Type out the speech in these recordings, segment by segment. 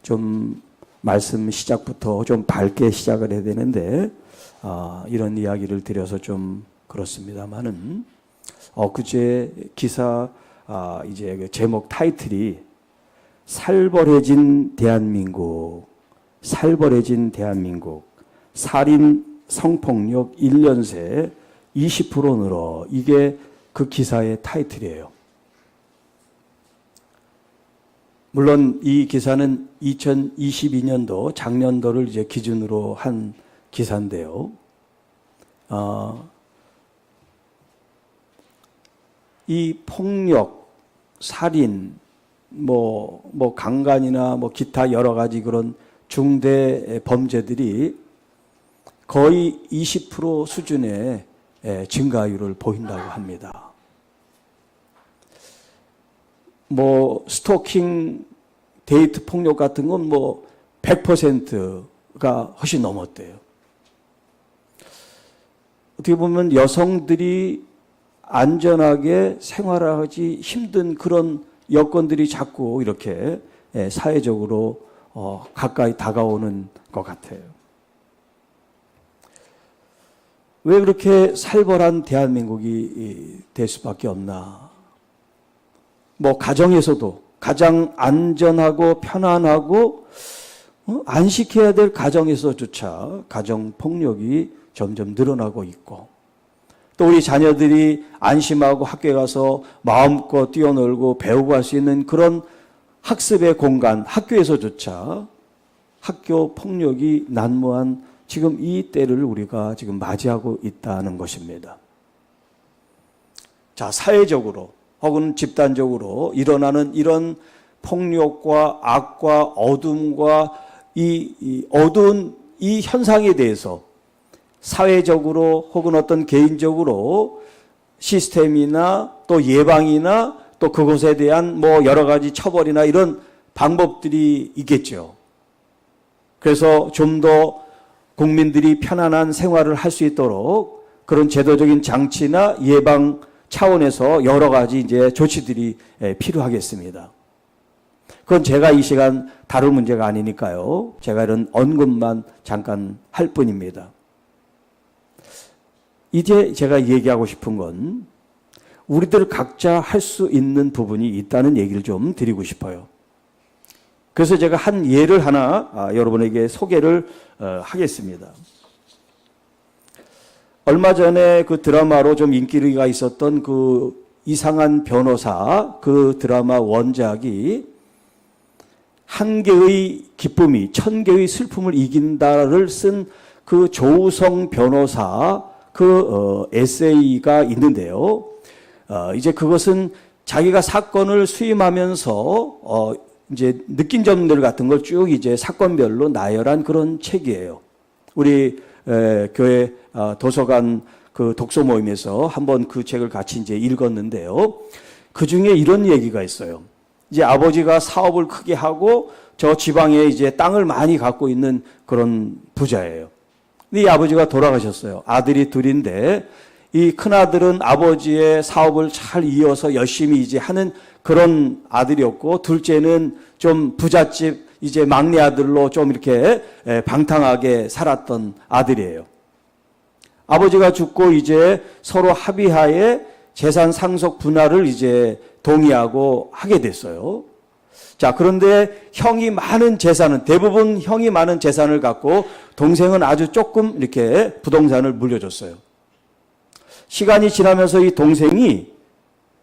좀 말씀 시작부터 좀 밝게 시작을 해야 되는데 이런 이야기를 드려서 좀 그렇습니다만은 그제 기사 이제 그 제목 타이틀이 살벌해진 대한민국, 살벌해진 대한민국, 살인 성폭력 1년 새 20% 늘어, 이게 그 기사의 타이틀이에요. 물론 이 기사는 2022년도 작년도를 이제 기준으로 한 기사인데요. 이 폭력, 살인, 강간이나 기타 여러 가지 그런 중대 범죄들이 거의 20% 수준의 증가율을 보인다고 합니다. 스토킹, 데이트 폭력 같은 건 100%가 훨씬 넘었대요. 어떻게 보면 여성들이 안전하게 생활하기 힘든 그런 여건들이 자꾸 이렇게 사회적으로 가까이 다가오는 것 같아요. 왜 그렇게 살벌한 대한민국이 될 수밖에 없나? 가정에서도 가장 안전하고 편안하고 안식해야 될 가정에서조차 가정폭력이 점점 늘어나고 있고, 또 우리 자녀들이 안심하고 학교에 가서 마음껏 뛰어놀고 배우고 할 수 있는 그런 학습의 공간, 학교에서조차 학교 폭력이 난무한 지금 이 때를 우리가 지금 맞이하고 있다는 것입니다. 자, 사회적으로 혹은 집단적으로 일어나는 이런 폭력과 악과 어둠과 이 어두운 이 현상에 대해서 사회적으로 혹은 어떤 개인적으로 시스템이나 또 예방이나 또 그것에 대한 여러 가지 처벌이나 이런 방법들이 있겠죠. 그래서 좀 더 국민들이 편안한 생활을 할 수 있도록 그런 제도적인 장치나 예방 차원에서 여러 가지 이제 조치들이 필요하겠습니다. 그건 제가 이 시간 다룰 문제가 아니니까요. 제가 이런 언급만 잠깐 할 뿐입니다. 이제 제가 얘기하고 싶은 건 우리들 각자 할 수 있는 부분이 있다는 얘기를 좀 드리고 싶어요. 그래서 제가 한 예를 하나 여러분에게 소개를 하겠습니다. 얼마 전에 그 드라마로 좀 인기가 있었던 그 이상한 변호사, 그 드라마 원작이 한 개의 기쁨이 천 개의 슬픔을 이긴다를 쓴 그 조우성 변호사 그 에세이가 있는데요. 이제 그것은 자기가 사건을 수임하면서 이제 느낀 점들 같은 걸 쭉 이제 사건별로 나열한 그런 책이에요. 우리 교회 도서관 그 독서 모임에서 한번 그 책을 같이 이제 읽었는데요. 그 중에 이런 얘기가 있어요. 이제 아버지가 사업을 크게 하고 저 지방에 이제 땅을 많이 갖고 있는 그런 부자예요. 근데 이 아버지가 돌아가셨어요. 아들이 둘인데 이 큰아들은 아버지의 사업을 잘 이어서 열심히 이제 하는 그런 아들이었고, 둘째는 좀 부잣집 이제 막내 아들로 좀 이렇게 방탕하게 살았던 아들이에요. 아버지가 죽고 이제 서로 합의하에 재산 상속 분할을 이제 동의하고 하게 됐어요. 자, 그런데 형이 많은 재산은, 대부분 형이 많은 재산을 갖고 동생은 아주 조금 이렇게 부동산을 물려줬어요. 시간이 지나면서 이 동생이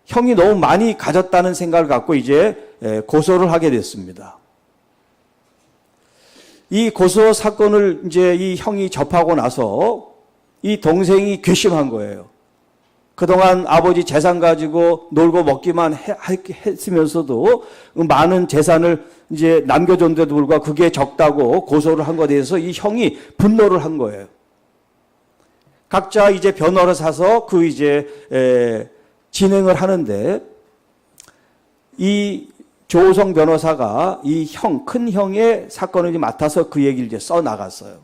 형이 너무 많이 가졌다는 생각을 갖고 이제 고소를 하게 됐습니다. 이 고소 사건을 이제 이 형이 접하고 나서 이 동생이 괘씸한 거예요. 그동안 아버지 재산 가지고 놀고 먹기만 했으면서도 많은 재산을 이제 남겨줬는데도 불구하고 그게 적다고 고소를 한 것에 대해서 이 형이 분노를 한 거예요. 각자 이제 변호를 사서 그 이제 진행을 하는데 이 조우성 변호사가 이 형, 큰 형의 사건을 맡아서 그 얘기를 이제 써 나갔어요.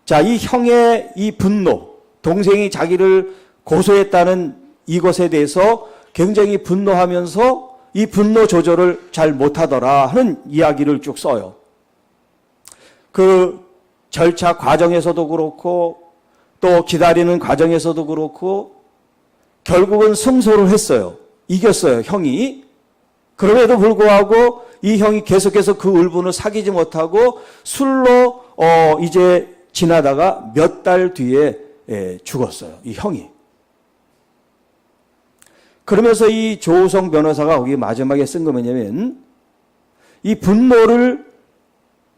자, 이 형의 이 분노, 동생이 자기를 고소했다는 이것에 대해서 굉장히 분노하면서 이 분노 조절을 잘 못하더라 하는 이야기를 쭉 써요. 그 절차 과정에서도 그렇고 또 기다리는 과정에서도 그렇고 결국은 승소를 했어요. 이겼어요, 형이. 그럼에도 불구하고 이 형이 계속해서 그 울분을 사귀지 못하고 술로 이제 지나다가 몇 달 뒤에 죽었어요, 이 형이. 그러면서 이 조우성 변호사가 거기 마지막에 쓴 거 뭐냐면 이 분노를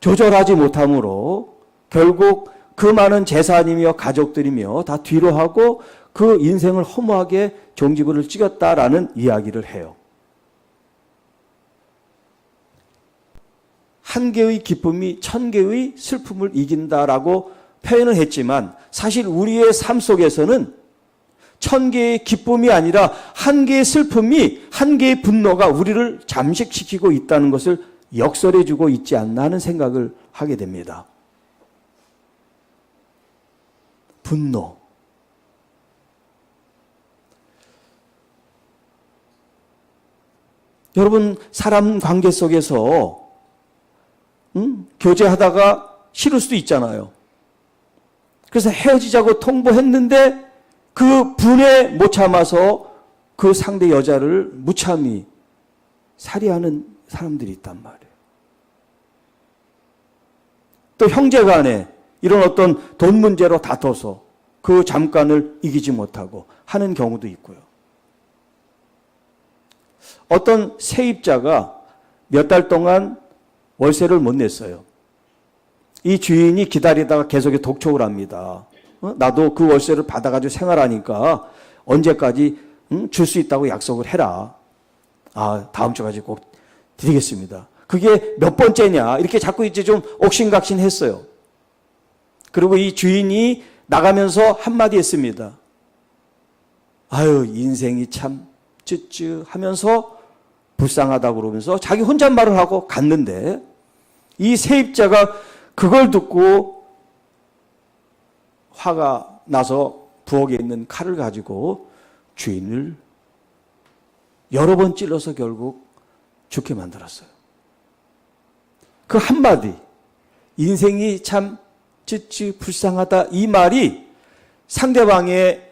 조절하지 못함으로 결국 그 많은 재산이며 가족들이며 다 뒤로 하고 그 인생을 허무하게 종지부를 찍었다라는 이야기를 해요. 한 개의 기쁨이 천 개의 슬픔을 이긴다라고 표현을 했지만 사실 우리의 삶 속에서는 천 개의 기쁨이 아니라 한 개의 슬픔이, 한 개의 분노가 우리를 잠식시키고 있다는 것을 역설해주고 있지 않나 하는 생각을 하게 됩니다. 분노. 여러분, 사람 관계 속에서 교제하다가 싫을 수도 있잖아요. 그래서 헤어지자고 통보했는데 그 분에 못 참아서 그 상대 여자를 무참히 살해하는 사람들이 있단 말이에요. 또 형제간에 이런 어떤 돈 문제로 다퉈서 그 잠깐을 이기지 못하고 하는 경우도 있고요. 어떤 세입자가 몇 달 동안 월세를 못 냈어요. 이 주인이 기다리다가 계속 독촉을 합니다. 나도 그 월세를 받아가지고 생활하니까 언제까지 줄 수 있다고 약속을 해라. 다음 주까지 꼭 드리겠습니다. 그게 몇 번째냐 이렇게 자꾸 이제 좀 옥신각신했어요. 그리고 이 주인이 나가면서 한마디 했습니다. 아유, 인생이 참 쯔쯔 하면서 불쌍하다고 그러면서 자기 혼잣말을 하고 갔는데 이 세입자가 그걸 듣고 화가 나서 부엌에 있는 칼을 가지고 주인을 여러 번 찔러서 결국 죽게 만들었어요. 그 한마디, 인생이 참 찌찌 불쌍하다, 이 말이 상대방의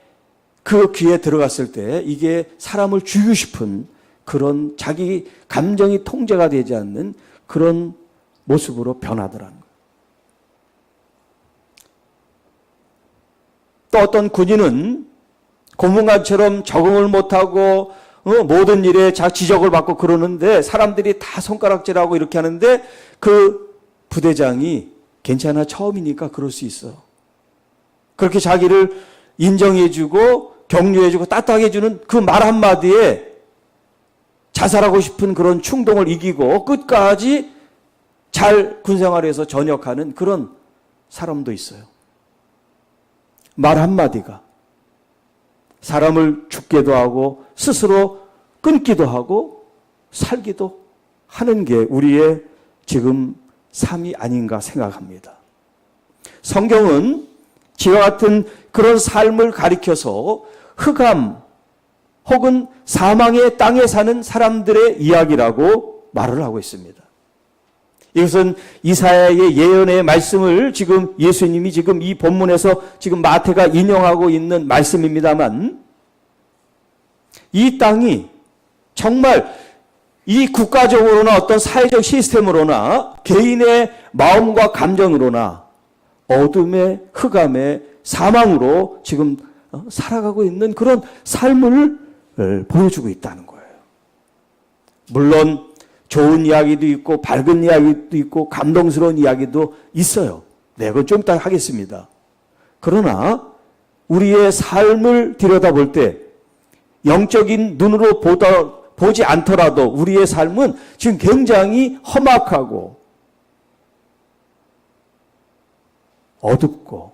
그 귀에 들어갔을 때 이게 사람을 죽이고 싶은 그런 자기 감정이 통제가 되지 않는 그런 모습으로 변하더라는 거예요. 또 어떤 군인은 고문관처럼 적응을 못하고 모든 일에 지적을 받고 그러는데 사람들이 다 손가락질하고 이렇게 하는데 그 부대장이 괜찮아, 처음이니까 그럴 수 있어. 그렇게 자기를 인정해주고 격려해주고 따뜻하게 해주는 그 말 한마디에 자살하고 싶은 그런 충동을 이기고 끝까지 잘 군생활에서 전역하는 그런 사람도 있어요. 말 한마디가 사람을 죽게도 하고 스스로 끊기도 하고 살기도 하는 게 우리의 지금 삶이 아닌가 생각합니다. 성경은 지와 같은 그런 삶을 가리켜서 흑암 혹은 사망의 땅에 사는 사람들의 이야기라고 말을 하고 있습니다. 이것은 이사야의 예언의 말씀을 지금 예수님이 지금 이 본문에서 지금 마태가 인용하고 있는 말씀입니다만 이 땅이 정말 이 국가적으로나 어떤 사회적 시스템으로나 개인의 마음과 감정으로나 어둠의 흑암의 사망으로 지금 살아가고 있는 그런 삶을 보여주고 있다는 거예요. 물론 좋은 이야기도 있고 밝은 이야기도 있고 감동스러운 이야기도 있어요. 네, 그건 좀 이따 하겠습니다. 그러나 우리의 삶을 들여다볼 때 영적인 눈으로 보지 않더라도 우리의 삶은 지금 굉장히 험악하고 어둡고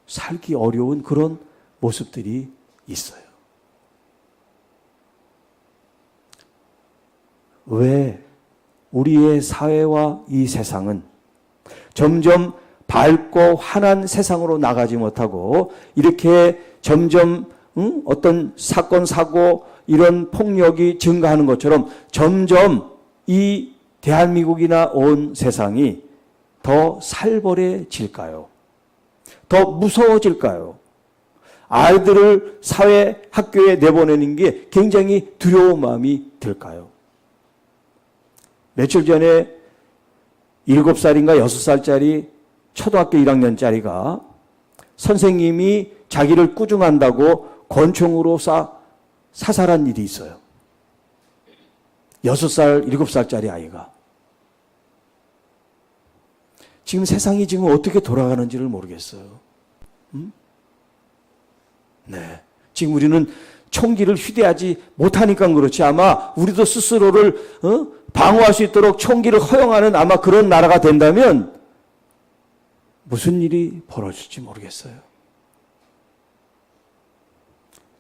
살기 어려운 그런 모습들이 있어요. 왜 우리의 사회와 이 세상은 점점 밝고 환한 세상으로 나가지 못하고 이렇게 점점 어떤 사건, 사고, 이런 폭력이 증가하는 것처럼 점점 이 대한민국이나 온 세상이 더 살벌해질까요? 더 무서워질까요? 아이들을 사회, 학교에 내보내는 게 굉장히 두려운 마음이 들까요? 며칠 전에 7살인가 6살짜리 초등학교 1학년짜리가 선생님이 자기를 꾸중한다고 권총으로 사살한 일이 있어요. 6살, 7살짜리 아이가. 지금 세상이 지금 어떻게 돌아가는지를 모르겠어요. 네. 지금 우리는 총기를 휴대하지 못하니까 그렇지 아마 우리도 스스로를 방어할 수 있도록 총기를 허용하는 아마 그런 나라가 된다면 무슨 일이 벌어질지 모르겠어요.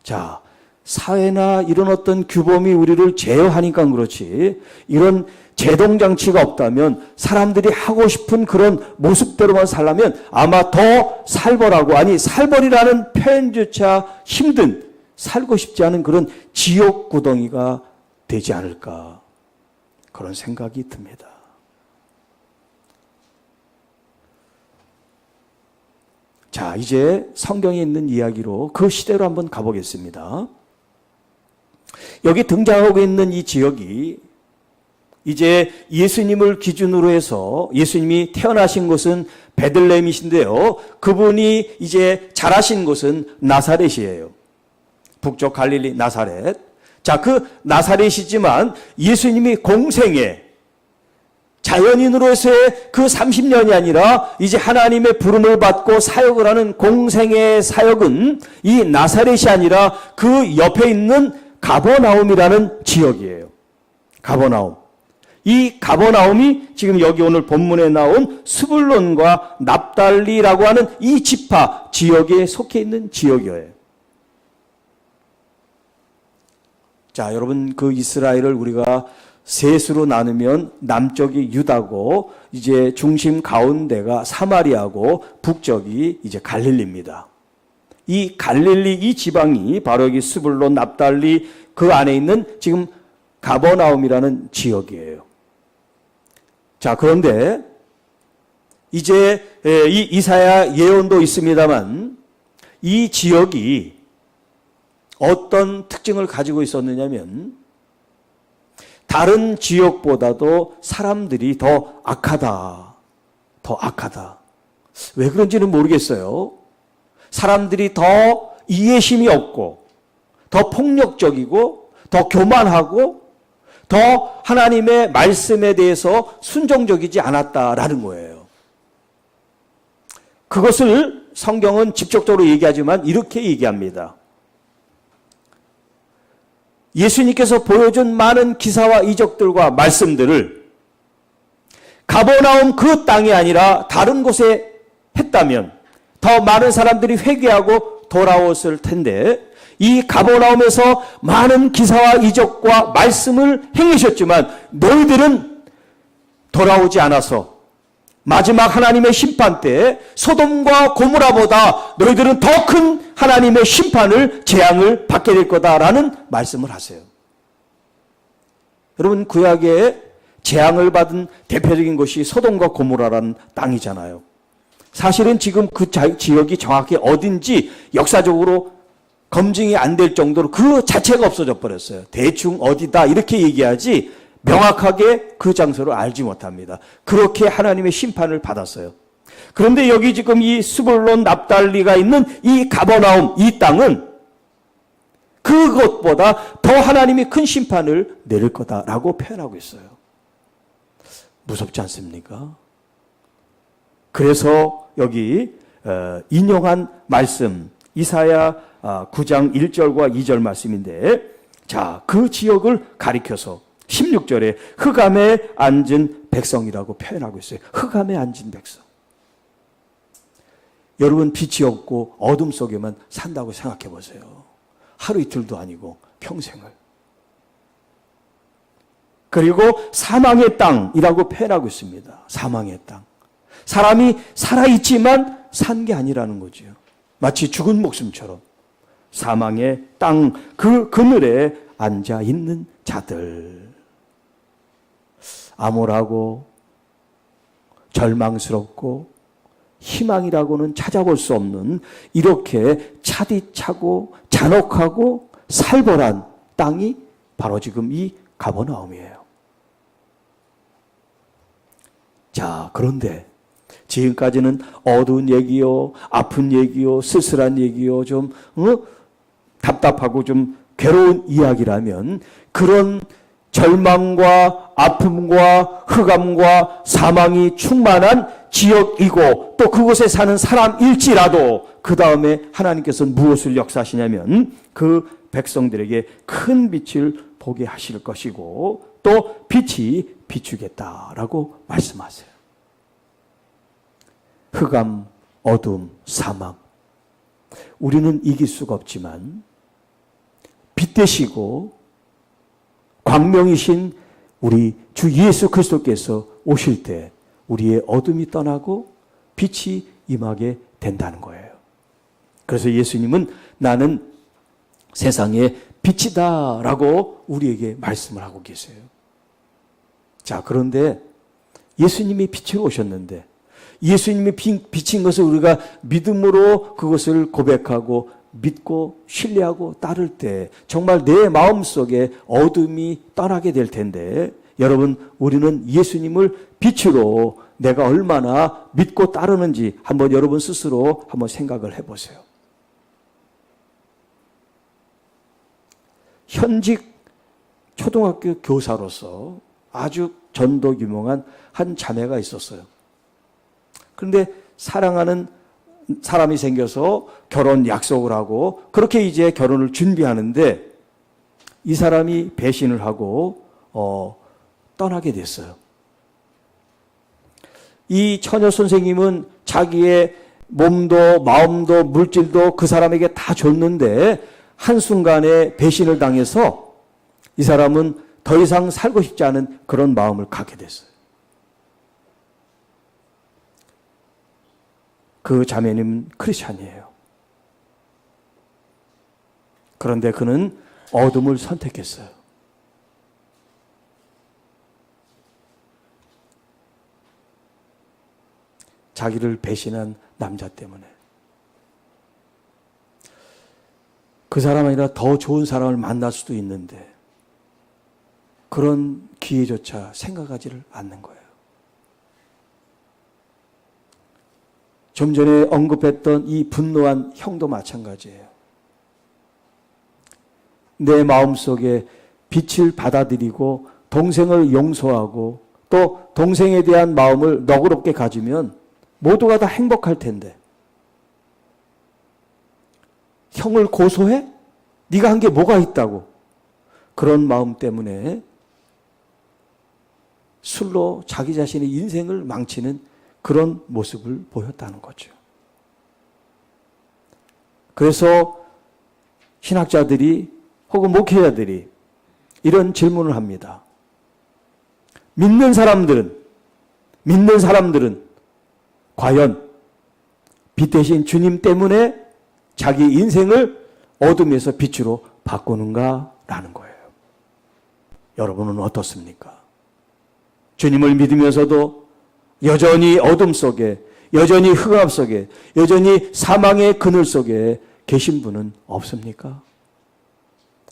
자, 사회나 이런 어떤 규범이 우리를 제어하니까 그렇지 이런 제동장치가 없다면 사람들이 하고 싶은 그런 모습대로만 살려면 아마 더 살벌하고 아니 살벌이라는 표현조차 힘든 살고 싶지 않은 그런 지옥 구덩이가 되지 않을까 그런 생각이 듭니다. 자, 이제 성경에 있는 이야기로 그 시대로 한번 가보겠습니다. 여기 등장하고 있는 이 지역이 이제 예수님을 기준으로 해서 예수님이 태어나신 곳은 베들레헴이신데요. 그분이 이제 자라신 곳은 나사렛이에요. 북쪽 갈릴리 나사렛. 자, 그 나사렛이지만 예수님이 공생에 자연인으로서의 그 30년이 아니라 이제 하나님의 부름을 받고 사역을 하는 공생의 사역은 이 나사렛이 아니라 그 옆에 있는 가버나움이라는 지역이에요. 가버나움. 이 가버나움이 지금 여기 오늘 본문에 나온 스불론과 납달리라고 하는 이 지파 지역에 속해 있는 지역이에요. 자, 여러분 그 이스라엘을 우리가 셋으로 나누면 남쪽이 유다고 이제 중심 가운데가 사마리아고 북쪽이 이제 갈릴리입니다. 이 갈릴리 이 지방이 바로 여기 스불론 납달리 그 안에 있는 지금 가버나움이라는 지역이에요. 자, 그런데 이제 이 이사야 예언도 있습니다만 이 지역이 어떤 특징을 가지고 있었느냐면 다른 지역보다도 사람들이 더 악하다. 더 악하다. 왜 그런지는 모르겠어요. 사람들이 더 이해심이 없고 더 폭력적이고 더 교만하고 더 하나님의 말씀에 대해서 순종적이지 않았다라는 거예요. 그것을 성경은 직접적으로 얘기하지만 이렇게 얘기합니다. 예수님께서 보여준 많은 기사와 이적들과 말씀들을 가버나움 그 땅이 아니라 다른 곳에 했다면 더 많은 사람들이 회개하고 돌아왔을 텐데 이 가버나움에서 많은 기사와 이적과 말씀을 행하셨지만 너희들은 돌아오지 않아서 마지막 하나님의 심판 때 소돔과 고모라보다 너희들은 더 큰 하나님의 심판을 재앙을 받게 될 거다라는 말씀을 하세요. 여러분 구약에 재앙을 받은 대표적인 것이 소돔과 고모라라는 땅이잖아요. 사실은 지금 그 지역이 정확히 어딘지 역사적으로 검증이 안 될 정도로 그 자체가 없어져 버렸어요. 대충 어디다 이렇게 얘기하지 명확하게 그 장소를 알지 못합니다. 그렇게 하나님의 심판을 받았어요. 그런데 여기 지금 이 스불론 납달리가 있는 이 가버나움 이 땅은 그것보다 더 하나님이 큰 심판을 내릴 거다라고 표현하고 있어요. 무섭지 않습니까? 그래서 여기 인용한 말씀 이사야 9장 1절과 2절 말씀인데 자, 그 지역을 가리켜서 16절에 흑암에 앉은 백성이라고 표현하고 있어요. 흑암에 앉은 백성. 여러분 빛이 없고 어둠 속에만 산다고 생각해 보세요. 하루 이틀도 아니고 평생을. 그리고 사망의 땅이라고 표현하고 있습니다. 사망의 땅. 사람이 살아있지만 산 게 아니라는 거죠. 마치 죽은 목숨처럼. 사망의 땅 그 그늘에 앉아 있는 자들. 암울하고 절망스럽고 희망이라고는 찾아볼 수 없는 이렇게 차디차고 잔혹하고 살벌한 땅이 바로 지금 이 가버나움이에요. 자, 그런데 지금까지는 어두운 얘기요, 아픈 얘기요, 쓸쓸한 얘기요, 좀 답답하고 좀 괴로운 이야기라면 그런 절망과 아픔과 흑암과 사망이 충만한 지역이고 또 그곳에 사는 사람일지라도 그 다음에 하나님께서는 무엇을 역사하시냐면 그 백성들에게 큰 빛을 보게 하실 것이고 또 빛이 비추겠다라고 말씀하세요. 흑암, 어둠, 사망. 우리는 이길 수가 없지만 빛 되시고 광명이신 우리 주 예수 그리스도께서 오실 때 우리의 어둠이 떠나고 빛이 임하게 된다는 거예요. 그래서 예수님은 나는 세상의 빛이다 라고 우리에게 말씀을 하고 계세요. 자, 그런데 예수님이 빛으로 오셨는데 예수님이 비친 것을 우리가 믿음으로 그것을 고백하고 믿고 신뢰하고 따를 때 정말 내 마음속에 어둠이 떠나게 될 텐데 여러분 우리는 예수님을 빛으로 내가 얼마나 믿고 따르는지 한번 여러분 스스로 한번 생각을 해보세요. 현직 초등학교 교사로서 아주 전도 유명한 한 자매가 있었어요. 그런데 사랑하는 사람이 생겨서 결혼 약속을 하고 그렇게 이제 결혼을 준비하는데 이 사람이 배신을 하고 떠나게 됐어요. 이 처녀 선생님은 자기의 몸도 마음도 물질도 그 사람에게 다 줬는데 한순간에 배신을 당해서 이 사람은 더 이상 살고 싶지 않은 그런 마음을 갖게 됐어요. 그 자매님은 크리스찬이에요. 그런데 그는 어둠을 선택했어요. 자기를 배신한 남자 때문에. 그 사람 아니라 더 좋은 사람을 만날 수도 있는데 그런 기회조차 생각하지를 않는 거예요. 좀 전에 언급했던 이 분노한 형도 마찬가지예요. 내 마음속에 빛을 받아들이고 동생을 용서하고 또 동생에 대한 마음을 너그럽게 가지면 모두가 다 행복할 텐데 형을 고소해? 네가 한 게 뭐가 있다고? 그런 마음 때문에 술로 자기 자신의 인생을 망치는 그런 모습을 보였다는 거죠. 그래서 신학자들이 혹은 목회자들이 이런 질문을 합니다. 믿는 사람들은 과연 빛 대신 주님 때문에 자기 인생을 어둠에서 빛으로 바꾸는가라는 거예요. 여러분은 어떻습니까? 주님을 믿으면서도 여전히 어둠 속에, 여전히 흑암 속에, 여전히 사망의 그늘 속에 계신 분은 없습니까?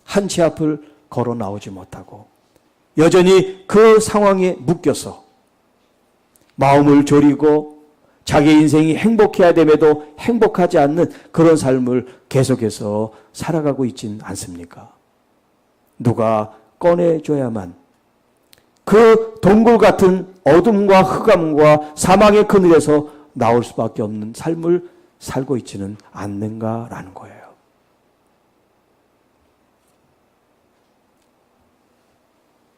한 치 앞을 걸어 나오지 못하고 여전히 그 상황에 묶여서 마음을 졸이고 자기 인생이 행복해야 됨에도 행복하지 않는 그런 삶을 계속해서 살아가고 있진 않습니까? 누가 꺼내줘야만 그 동굴 같은 어둠과 흑암과 사망의 그늘에서 나올 수밖에 없는 삶을 살고 있지는 않는가라는 거예요.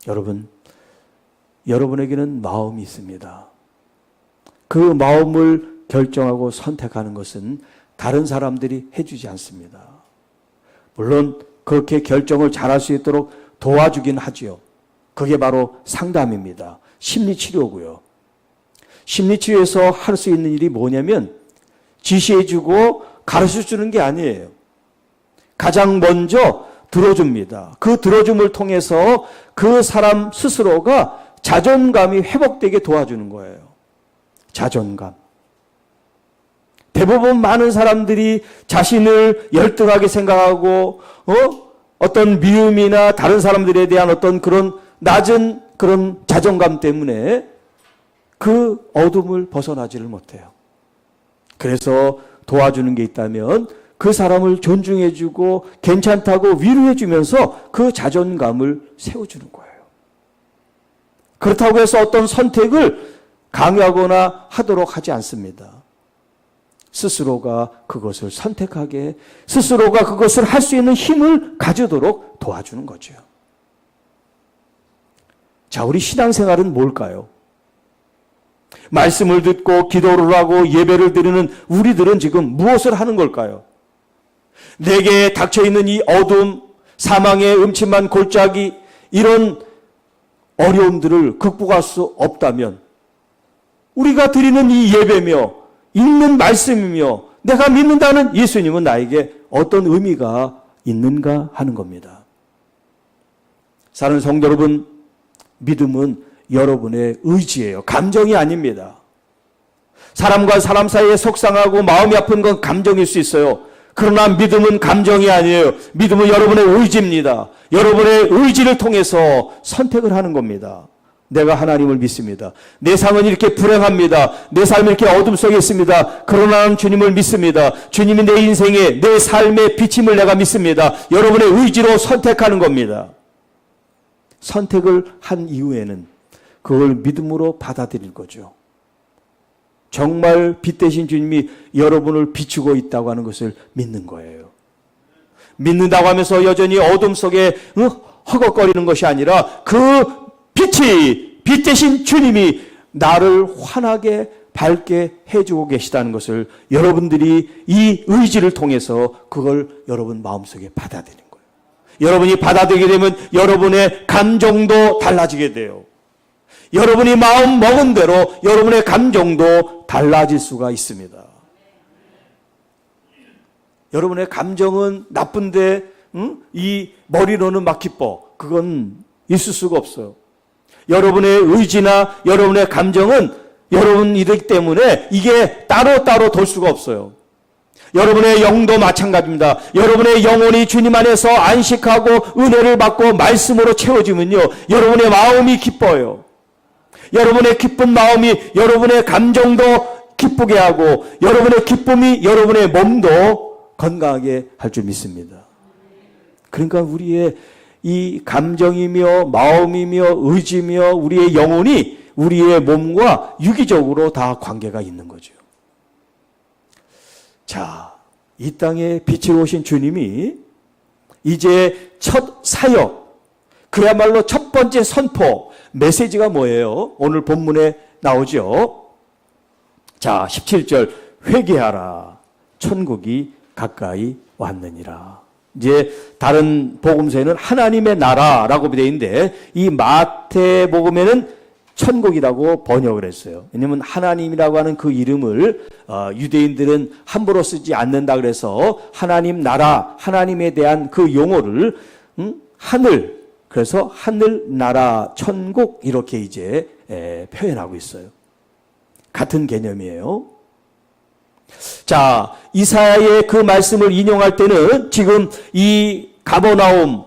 여러분, 여러분에게는 마음이 있습니다. 그 마음을 결정하고 선택하는 것은 다른 사람들이 해주지 않습니다. 물론 그렇게 결정을 잘할 수 있도록 도와주긴 하지요. 그게 바로 상담입니다. 심리치료고요. 심리치료에서 할 수 있는 일이 뭐냐면 지시해주고 가르쳐주는 게 아니에요. 가장 먼저 들어줍니다. 그 들어줌을 통해서 그 사람 스스로가 자존감이 회복되게 도와주는 거예요. 자존감. 대부분 많은 사람들이 자신을 열등하게 생각하고 어떤 미움이나 다른 사람들에 대한 어떤 그런 낮은 그런 자존감 때문에 그 어둠을 벗어나지를 못해요. 그래서 도와주는 게 있다면 그 사람을 존중해주고 괜찮다고 위로해주면서 그 자존감을 세워주는 거예요. 그렇다고 해서 어떤 선택을 강요하거나 하도록 하지 않습니다. 스스로가 그것을 선택하게, 스스로가 그것을 할 수 있는 힘을 가지도록 도와주는 거죠. 자, 우리 신앙생활은 뭘까요? 말씀을 듣고 기도를 하고 예배를 드리는 우리들은 지금 무엇을 하는 걸까요? 내게 닥쳐있는 이 어둠, 사망의 음침한 골짜기, 이런 어려움들을 극복할 수 없다면 우리가 드리는 이 예배며 읽는 말씀이며 내가 믿는다는 예수님은 나에게 어떤 의미가 있는가 하는 겁니다. 사랑하는 성도 여러분, 믿음은 여러분의 의지예요. 감정이 아닙니다. 사람과 사람 사이에 속상하고 마음이 아픈 건 감정일 수 있어요. 그러나 믿음은 감정이 아니에요. 믿음은 여러분의 의지입니다. 여러분의 의지를 통해서 선택을 하는 겁니다. 내가 하나님을 믿습니다. 내 삶은 이렇게 불행합니다. 내 삶은 이렇게 어둠 속에 있습니다. 그러나 나는 주님을 믿습니다. 주님이 내 인생에, 내 삶의 비침을 내가 믿습니다. 여러분의 의지로 선택하는 겁니다. 선택을 한 이후에는 그걸 믿음으로 받아들일 거죠. 정말 빛 대신 주님이 여러분을 비추고 있다고 하는 것을 믿는 거예요. 믿는다고 하면서 여전히 어둠 속에 허걱거리는 것이 아니라 그 빛이, 빛 대신 주님이 나를 환하게 밝게 해주고 계시다는 것을 여러분들이 이 의지를 통해서 그걸 여러분 마음속에 받아들이는 거예요. 여러분이 받아들이게 되면 여러분의 감정도 달라지게 돼요. 여러분이 마음 먹은 대로 여러분의 감정도 달라질 수가 있습니다. 여러분의 감정은 나쁜데 이 머리로는 막 기뻐. 그건 있을 수가 없어요. 여러분의 의지나 여러분의 감정은 여러분이기 때문에 이게 따로따로 돌 수가 없어요. 여러분의 영도 마찬가지입니다. 여러분의 영혼이 주님 안에서 안식하고 은혜를 받고 말씀으로 채워지면요, 여러분의 마음이 기뻐요. 여러분의 기쁜 마음이 여러분의 감정도 기쁘게 하고 여러분의 기쁨이 여러분의 몸도 건강하게 할 줄 믿습니다. 그러니까 우리의 이 감정이며 마음이며 의지며 우리의 영혼이 우리의 몸과 유기적으로 다 관계가 있는 거죠. 자, 이 땅에 빛으로 오신 주님이 이제 첫 사역, 그야말로 첫 번째 선포, 메시지가 뭐예요? 오늘 본문에 나오죠. 자, 17절, 회개하라, 천국이 가까이 왔느니라. 이제 다른 복음서에는 하나님의 나라라고 되어 있는데 이 마태복음에는 천국이라고 번역을 했어요. 왜냐하면 하나님이라고 하는 그 이름을 유대인들은 함부로 쓰지 않는다 그래서 하나님 나라, 하나님에 대한 그 용어를 하늘, 그래서 하늘 나라, 천국 이렇게 이제 표현하고 있어요. 같은 개념이에요. 자, 이사야의 그 말씀을 인용할 때는 지금 이 가버나움,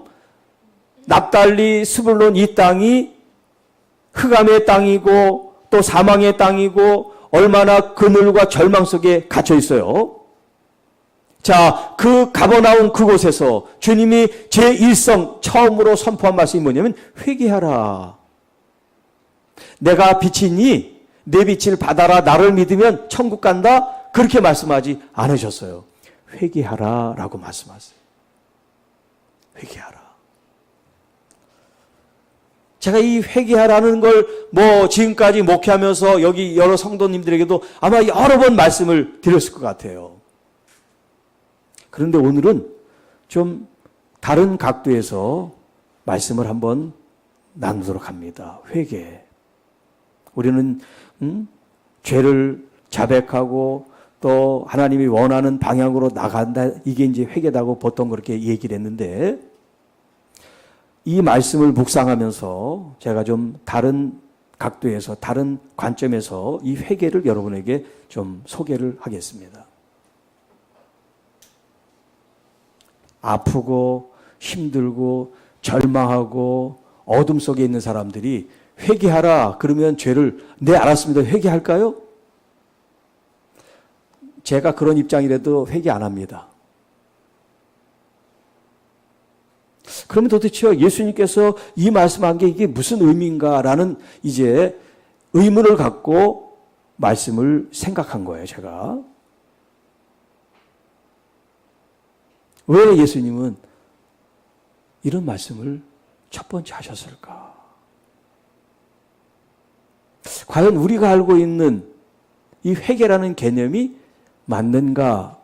납달리, 스불론 이 땅이 흑암의 땅이고 또 사망의 땅이고 얼마나 그늘과 절망 속에 갇혀 있어요. 자, 그 가버나움 그곳에서 주님이 제1성 처음으로 선포한 말씀이 뭐냐면 회개하라. 내가 빛이니 내 빛을 받아라. 나를 믿으면 천국 간다. 그렇게 말씀하지 않으셨어요. 회개하라 라고 말씀하세요. 회개하라. 제가 이 회개하라는 걸 지금까지 목회하면서 여기 여러 성도님들에게도 아마 여러 번 말씀을 드렸을 것 같아요. 그런데 오늘은 좀 다른 각도에서 말씀을 한번 나누도록 합니다. 회개. 우리는 죄를 자백하고 또 하나님이 원하는 방향으로 나간다. 이게 이제 회개다고 보통 그렇게 얘기를 했는데, 이 말씀을 묵상하면서 제가 좀 다른 각도에서, 다른 관점에서 이 회개를 여러분에게 좀 소개를 하겠습니다. 아프고 힘들고 절망하고 어둠 속에 있는 사람들이 회개하라 그러면 죄를, 네 알았습니다, 회개할까요? 제가 그런 입장이라도 회개 안 합니다. 그러면 도대체 예수님께서 이 말씀한 게 이게 무슨 의미인가라는 이제 의문을 갖고 말씀을 생각한 거예요, 제가. 왜 예수님은 이런 말씀을 첫 번째 하셨을까? 과연 우리가 알고 있는 이 회개라는 개념이 맞는가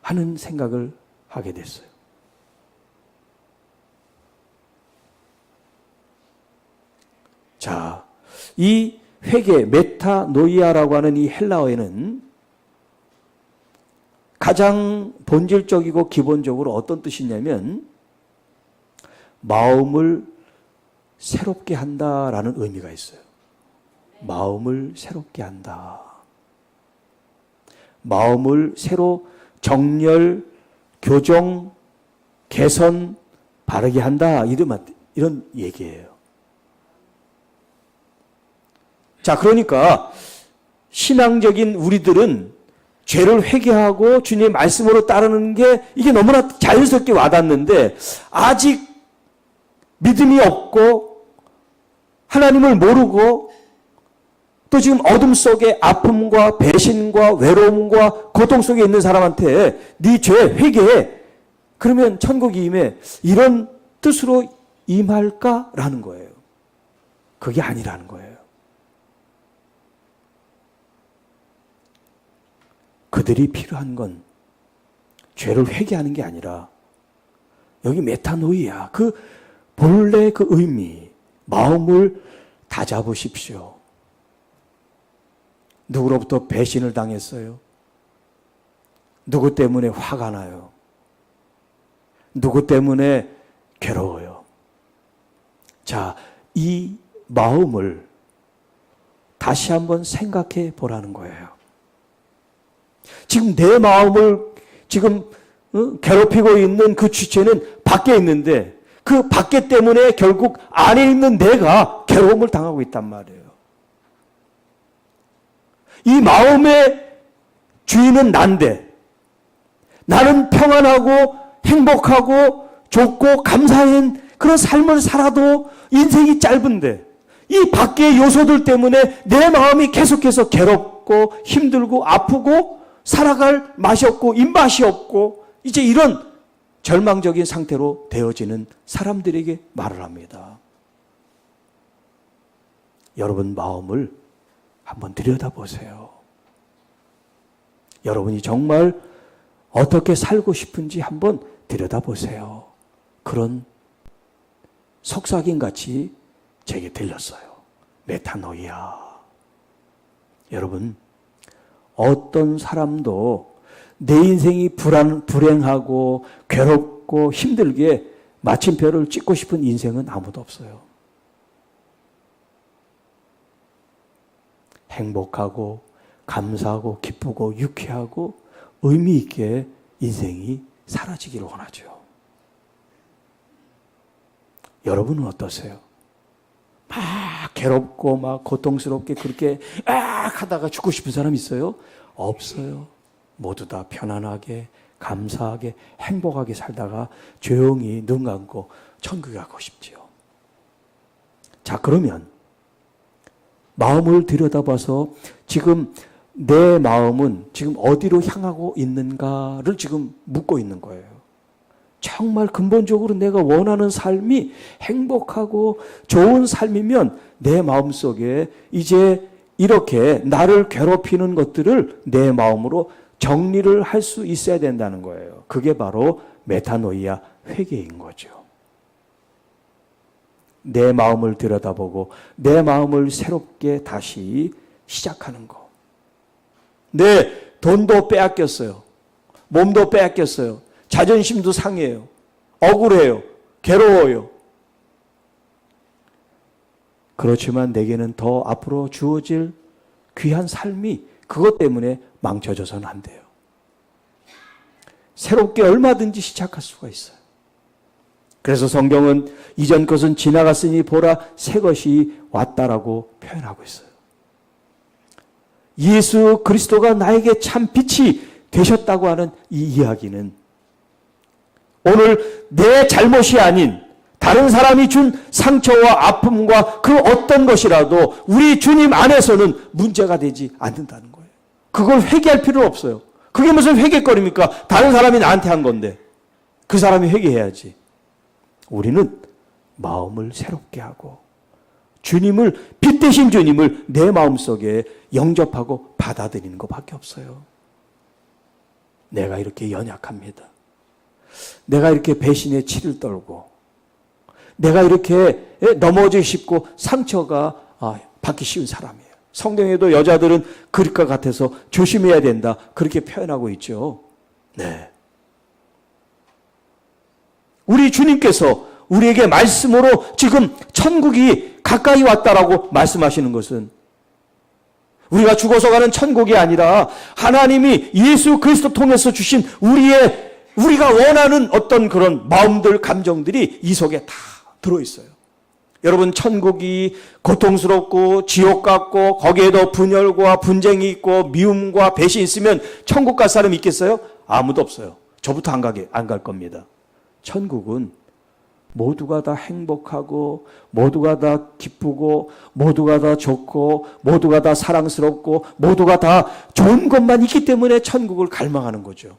하는 생각을 하게 됐어요. 자, 이 회개, 메타노이아라고 하는 이 헬라어에는 가장 본질적이고 기본적으로 어떤 뜻이냐면 마음을 새롭게 한다라는 의미가 있어요. 마음을 새롭게 한다. 마음을 새로 정렬, 교정, 개선, 바르게 한다. 이런 얘기예요. 자, 그러니까 신앙적인 우리들은 죄를 회개하고 주님의 말씀으로 따르는 게 이게 너무나 자연스럽게 와닿는데, 아직 믿음이 없고 하나님을 모르고 또 지금 어둠 속에 아픔과 배신과 외로움과 고통 속에 있는 사람한테 네 죄 회개해, 그러면 천국이 임해, 이런 뜻으로 임할까라는 거예요. 그게 아니라는 거예요. 그들이 필요한 건 죄를 회개하는 게 아니라 여기 메타노이아, 그 본래 그 의미, 마음을 다잡으십시오. 누구로부터 배신을 당했어요? 누구 때문에 화가 나요? 누구 때문에 괴로워요? 자, 이 마음을 다시 한번 생각해 보라는 거예요. 지금 내 마음을 지금 괴롭히고 있는 그 주체는 밖에 있는데, 그 밖에 때문에 결국 안에 있는 내가 괴로움을 당하고 있단 말이에요. 이 마음의 주인은 난데, 나는 평안하고 행복하고 좋고 감사한 그런 삶을 살아도 인생이 짧은데, 이 밖의 요소들 때문에 내 마음이 계속해서 괴롭고 힘들고 아프고 살아갈 맛이 없고 입맛이 없고, 이제 이런 절망적인 상태로 되어지는 사람들에게 말을 합니다. 여러분 마음을 한번 들여다보세요. 여러분이 정말 어떻게 살고 싶은지 한번 들여다보세요. 그런 속삭임같이 제게 들렸어요. 메타노이아. 여러분, 어떤 사람도 내 인생이 불행하고 괴롭고 힘들게 마침표를 찍고 싶은 인생은 아무도 없어요. 행복하고 감사하고 기쁘고 유쾌하고 의미 있게 인생이 사라지기를 원하죠. 여러분은 어떠세요? 막 괴롭고 막 고통스럽게 그렇게 하다가 죽고 싶은 사람 있어요? 없어요. 모두 다 편안하게 감사하게 행복하게 살다가 조용히 눈 감고 천국에 가고 싶지요. 자, 그러면 마음을 들여다봐서 지금 내 마음은 지금 어디로 향하고 있는가를 지금 묻고 있는 거예요. 정말 근본적으로 내가 원하는 삶이 행복하고 좋은 삶이면 내 마음속에 이제 이렇게 나를 괴롭히는 것들을 내 마음으로 정리를 할 수 있어야 된다는 거예요. 그게 바로 메타노이아 회개인 거죠. 내 마음을 들여다보고 내 마음을 새롭게 다시 시작하는 거. 내 돈도 빼앗겼어요. 몸도 빼앗겼어요. 자존심도 상해요. 억울해요. 괴로워요. 그렇지만 내게는 더 앞으로 주어질 귀한 삶이 그것 때문에 망쳐져서는 안 돼요. 새롭게 얼마든지 시작할 수가 있어요. 그래서 성경은 이전 것은 지나갔으니 보라 새 것이 왔다라고 표현하고 있어요. 예수 그리스도가 나에게 참 빛이 되셨다고 하는 이 이야기는 오늘 내 잘못이 아닌 다른 사람이 준 상처와 아픔과 그 어떤 것이라도 우리 주님 안에서는 문제가 되지 않는다는 거예요. 그걸 회개할 필요는 없어요. 그게 무슨 회개거리입니까? 다른 사람이 나한테 한 건데 그 사람이 회개해야지. 우리는 마음을 새롭게 하고 주님을, 빛 대신 주님을 내 마음속에 영접하고 받아들이는 것밖에 없어요. 내가 이렇게 연약합니다. 내가 이렇게 배신의 치를 떨고 내가 이렇게 넘어지기 쉽고 상처가 받기 쉬운 사람이에요. 성경에도 여자들은 그릇과 같아서 조심해야 된다 그렇게 표현하고 있죠. 네. 우리 주님께서 우리에게 말씀으로 지금 천국이 가까이 왔다라고 말씀하시는 것은 우리가 죽어서 가는 천국이 아니라 하나님이 예수 그리스도 통해서 주신 우리가 원하는 어떤 그런 마음들, 감정들이 이 속에 다 들어있어요. 여러분, 천국이 고통스럽고 지옥 같고 거기에도 분열과 분쟁이 있고 미움과 배신이 있으면 천국 갈 사람 있겠어요? 아무도 없어요. 저부터 안 갈 겁니다. 천국은 모두가 다 행복하고 모두가 다 기쁘고 모두가 다 좋고 모두가 다 사랑스럽고 모두가 다 좋은 것만 있기 때문에 천국을 갈망하는 거죠.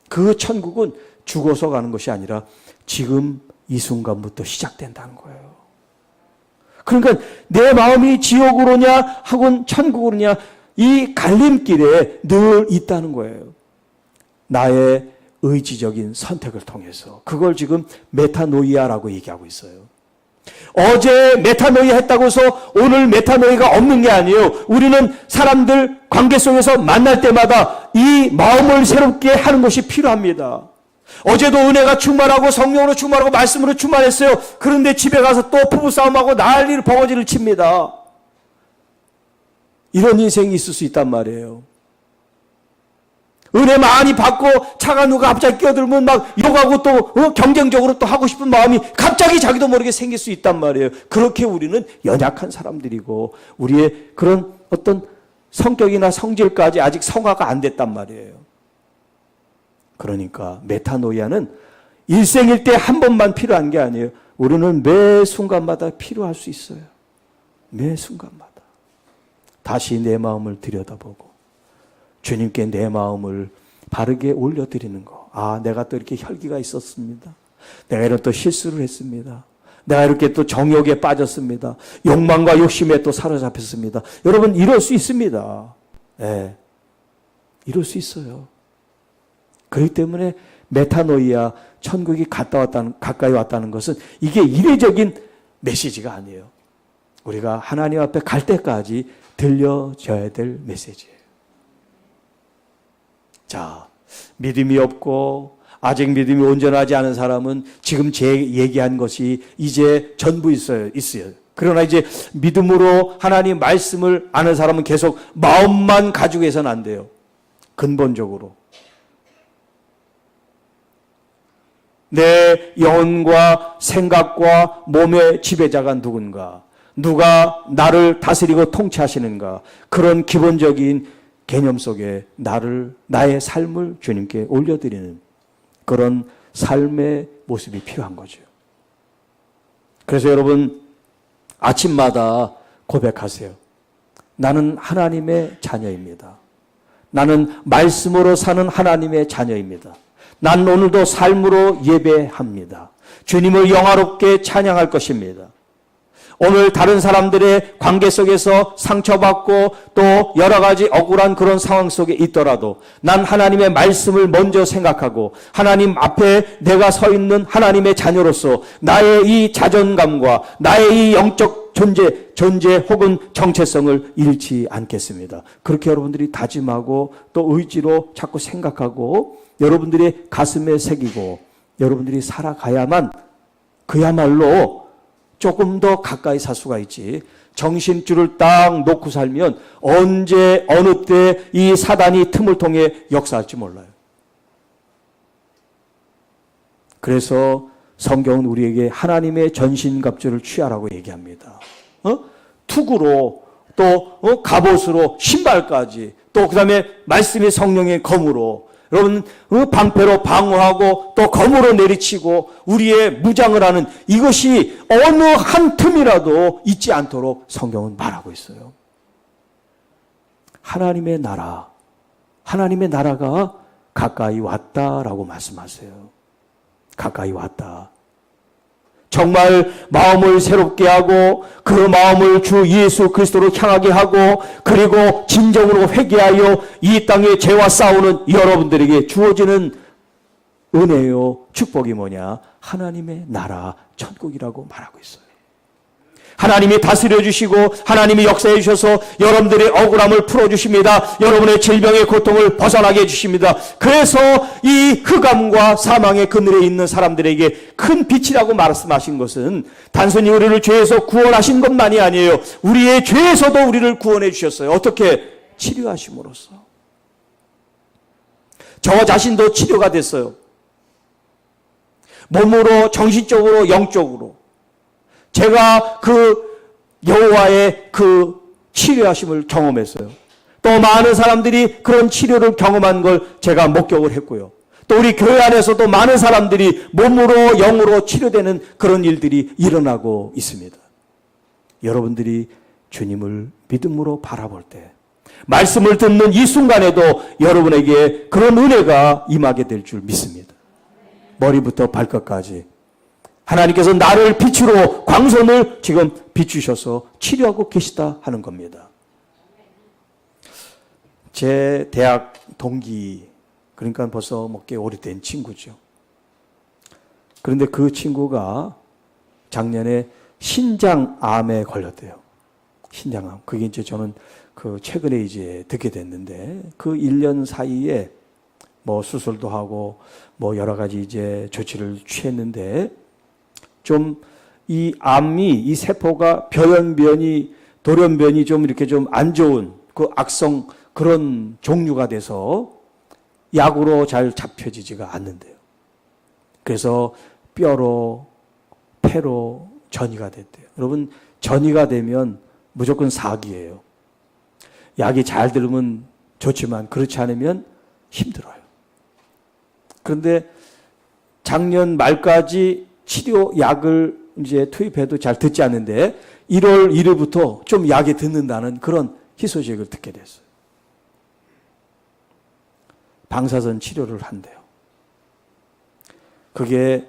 그 천국은 죽어서 가는 것이 아니라 지금 이 순간부터 시작된다는 거예요. 그러니까 내 마음이 지옥으로냐 혹은 천국으로냐 이 갈림길에 늘 있다는 거예요. 나의 의지적인 선택을 통해서. 그걸 지금 메타노이아라고 얘기하고 있어요. 어제 메타노이아 했다고 해서 오늘 메타노이아가 없는 게 아니에요. 우리는 사람들 관계 속에서 만날 때마다 이 마음을 새롭게 하는 것이 필요합니다. 어제도 은혜가 충만하고 성령으로 충만하고 말씀으로 충만했어요. 그런데 집에 가서 또 부부싸움하고 난리를 버거지를 칩니다. 이런 인생이 있을 수 있단 말이에요. 은혜 많이 받고 차가 누가 갑자기 끼어들면 막 욕하고 또 경쟁적으로 또 하고 싶은 마음이 갑자기 자기도 모르게 생길 수 있단 말이에요. 그렇게 우리는 연약한 사람들이고 우리의 그런 어떤 성격이나 성질까지 아직 성화가 안 됐단 말이에요. 그러니까 메타노이아는 일생일 때 한 번만 필요한 게 아니에요. 우리는 매 순간마다 필요할 수 있어요. 매 순간마다. 다시 내 마음을 들여다보고 주님께 내 마음을 바르게 올려드리는 거. 내가 또 이렇게 혈기가 있었습니다. 내가 이런 또 실수를 했습니다. 내가 이렇게 또 정욕에 빠졌습니다. 욕망과 욕심에 또 사로잡혔습니다. 여러분, 이럴 수 있습니다. 네. 이럴 수 있어요. 그렇기 때문에 메타노이아, 천국이 가까이 왔다는 것은 이게 이례적인 메시지가 아니에요. 우리가 하나님 앞에 갈 때까지 들려줘야 될 메시지예요. 자, 믿음이 없고 아직 믿음이 온전하지 않은 사람은 지금 제 얘기한 것이 이제 전부 있어요. 그러나 이제 믿음으로 하나님 말씀을 아는 사람은 계속 마음만 가지고 해서는 안 돼요. 근본적으로. 내 영혼과 생각과 몸의 지배자가 누군가, 누가 나를 다스리고 통치하시는가, 그런 기본적인 개념 속에 나의 삶을 주님께 올려드리는 그런 삶의 모습이 필요한 거죠. 그래서 여러분, 아침마다 고백하세요. 나는 하나님의 자녀입니다. 나는 말씀으로 사는 하나님의 자녀입니다. 난 오늘도 삶으로 예배합니다. 주님을 영화롭게 찬양할 것입니다. 오늘 다른 사람들의 관계 속에서 상처받고 또 여러 가지 억울한 그런 상황 속에 있더라도 난 하나님의 말씀을 먼저 생각하고 하나님 앞에 내가 서 있는 하나님의 자녀로서 나의 이 자존감과 나의 이 영적 존재 혹은 정체성을 잃지 않겠습니다. 그렇게 여러분들이 다짐하고 또 의지로 자꾸 생각하고 여러분들의 가슴에 새기고 여러분들이 살아가야만 그야말로 조금 더 가까이 살 수가 있지. 정신줄을 딱 놓고 살면 언제 어느 때 이 사단이 틈을 통해 역사할지 몰라요. 그래서 성경은 우리에게 하나님의 전신갑주를 취하라고 얘기합니다. 투구로 또 갑옷으로 신발까지 또 그다음에 말씀이 성령의 검으로 여러분 방패로 방어하고 또 검으로 내리치고 우리의 무장을 하는 이것이 어느 한 틈이라도 잊지 않도록 성경은 말하고 있어요. 하나님의 나라가 가까이 왔다라고 말씀하세요. 가까이 왔다. 정말 마음을 새롭게 하고 그 마음을 주 예수 그리스도로 향하게 하고 그리고 진정으로 회개하여 이 땅의 죄와 싸우는 여러분들에게 주어지는 은혜요 축복이 뭐냐? 하나님의 나라 천국이라고 말하고 있어요. 하나님이 다스려 주시고 하나님이 역사해 주셔서 여러분들의 억울함을 풀어주십니다. 여러분의 질병의 고통을 벗어나게 해주십니다. 그래서 이 흑암과 사망의 그늘에 있는 사람들에게 큰 빛이라고 말씀하신 것은 단순히 우리를 죄에서 구원하신 것만이 아니에요. 우리의 죄에서도 우리를 구원해 주셨어요. 어떻게? 치료하심으로써. 저 자신도 치료가 됐어요. 몸으로, 정신적으로, 영적으로. 제가 그 여호와의 그 치료하심을 경험했어요. 또 많은 사람들이 그런 치료를 경험한 걸 제가 목격을 했고요. 또 우리 교회 안에서도 많은 사람들이 몸으로 영으로 치료되는 그런 일들이 일어나고 있습니다. 여러분들이 주님을 믿음으로 바라볼 때 말씀을 듣는 이 순간에도 여러분에게 그런 은혜가 임하게 될 줄 믿습니다. 머리부터 발끝까지 하나님께서 나를 빛으로 광선을 지금 비추셔서 치료하고 계시다 하는 겁니다. 제 대학 동기, 그러니까 벌써 꽤 오래된 친구죠. 그런데 그 친구가 작년에 신장암에 걸렸대요. 신장암. 그게 이제 저는 최근에 이제 듣게 됐는데 그 1년 사이에 수술도 하고 여러 가지 이제 조치를 취했는데 좀 이 암이 이 세포가 돌연변이 좀 이렇게 좀 안 좋은 그 악성 그런 종류가 돼서 약으로 잘 잡혀지지가 않는데요. 그래서 뼈로 폐로 전이가 됐대요. 여러분 전이가 되면 무조건 사기예요. 약이 잘 들으면 좋지만 그렇지 않으면 힘들어요. 그런데 작년 말까지 치료약을 이제 투입해도 잘 듣지 않는데 1월 1일부터 좀 약이 듣는다는 그런 희소식을 듣게 됐어요. 방사선 치료를 한대요. 그게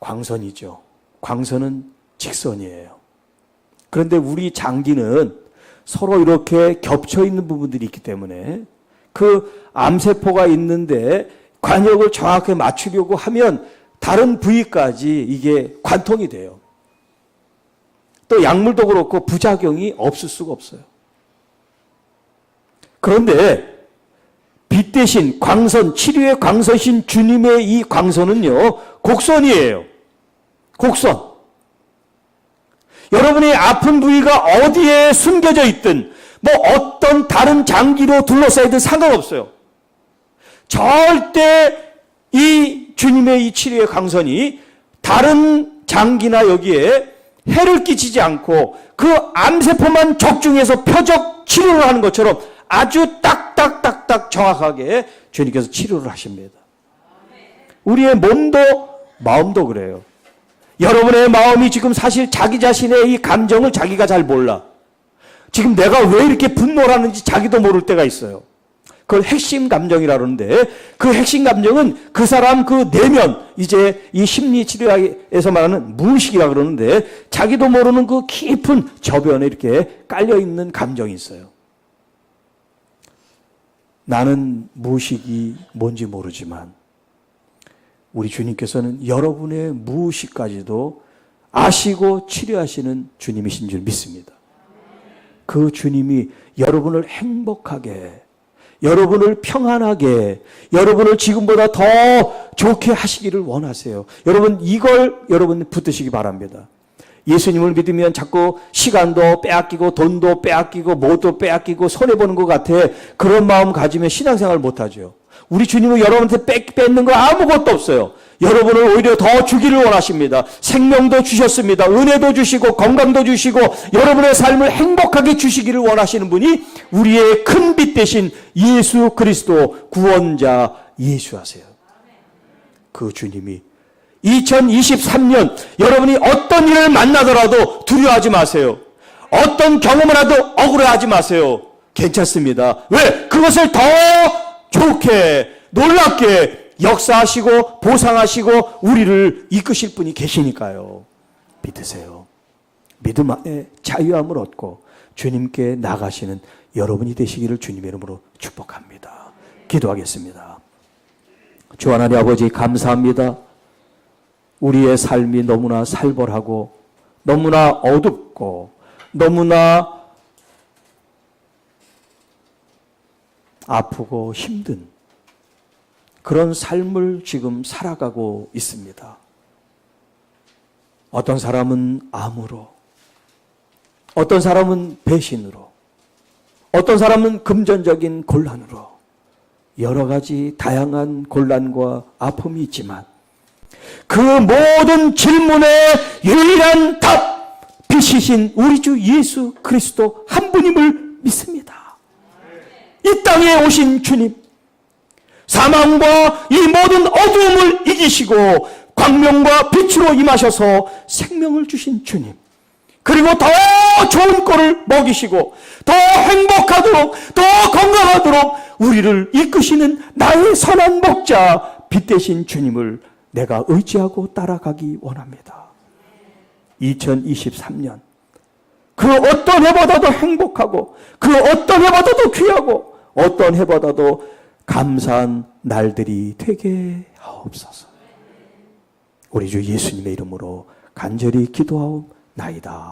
광선이죠. 광선은 직선이에요. 그런데 우리 장기는 서로 이렇게 겹쳐 있는 부분들이 있기 때문에 그 암세포가 있는데 관역을 정확하게 맞추려고 하면 다른 부위까지 이게 관통이 돼요. 또 약물도 그렇고 부작용이 없을 수가 없어요. 그런데 빛 대신 광선, 치료의 광선이신 주님의 이 광선은요, 곡선이에요. 곡선. 여러분의 아픈 부위가 어디에 숨겨져 있든, 어떤 다른 장기로 둘러싸이든 상관없어요. 절대 이 주님의 이 치료의 광선이 다른 장기나 여기에 해를 끼치지 않고 그 암세포만 적중해서 표적 치료를 하는 것처럼 아주 딱딱딱딱 정확하게 주님께서 치료를 하십니다. 우리의 몸도 마음도 그래요. 여러분의 마음이 지금 사실 자기 자신의 이 감정을 자기가 잘 몰라. 지금 내가 왜 이렇게 분노를 하는지 자기도 모를 때가 있어요. 그걸 핵심 감정이라 그러는데 그 핵심 감정은 그 사람 그 내면 이제 이 심리 치료에서 말하는 무의식이라 그러는데 자기도 모르는 그 깊은 저변에 이렇게 깔려 있는 감정이 있어요. 나는 무의식이 뭔지 모르지만 우리 주님께서는 여러분의 무의식까지도 아시고 치료하시는 주님이신 줄 믿습니다. 그 주님이 여러분을 행복하게, 여러분을 평안하게, 여러분을 지금보다 더 좋게 하시기를 원하세요. 여러분 이걸 여러분 붙드시기 바랍니다. 예수님을 믿으면 자꾸 시간도 빼앗기고 돈도 빼앗기고 뭐도 빼앗기고 손해보는 것 같아. 그런 마음 가지면 신앙생활 못하죠. 우리 주님은 여러분한테 뺏는 거 아무것도 없어요. 여러분을 오히려 더 주기를 원하십니다. 생명도 주셨습니다. 은혜도 주시고 건강도 주시고 여러분의 삶을 행복하게 주시기를 원하시는 분이 우리의 큰 빛 대신 예수 그리스도 구원자 예수하세요. 그 주님이 2023년 여러분이 어떤 일을 만나더라도 두려워하지 마세요. 어떤 경험을 해도 억울해하지 마세요. 괜찮습니다. 왜? 그것을 더 좋게 놀랍게 역사하시고 보상하시고 우리를 이끄실 분이 계시니까요. 믿으세요. 믿음 안에 자유함을 얻고 주님께 나가시는 여러분이 되시기를 주님의 이름으로 축복합니다. 기도하겠습니다. 주 하나님 아버지 감사합니다. 우리의 삶이 너무나 살벌하고 너무나 어둡고 너무나 아프고 힘든 그런 삶을 지금 살아가고 있습니다. 어떤 사람은 암으로, 어떤 사람은 배신으로, 어떤 사람은 금전적인 곤란으로 여러 가지 다양한 곤란과 아픔이 있지만 그 모든 질문의 유일한 답, 빛이신 우리 주 예수 그리스도 한 분임을 믿습니다. 이 땅에 오신 주님, 사망과 이 모든 어두움을 이기시고 광명과 빛으로 임하셔서 생명을 주신 주님, 그리고 더 좋은 꼴을 먹이시고 더 행복하도록 더 건강하도록 우리를 이끄시는 나의 선한 목자 빛 되신 주님을 내가 의지하고 따라가기 원합니다. 2023년 그 어떤 해보다도 행복하고 그 어떤 해보다도 귀하고 어떤 해보다도 감사한 날들이 되게 하옵소서. 우리 주 예수님의 이름으로 간절히 기도하옵나이다.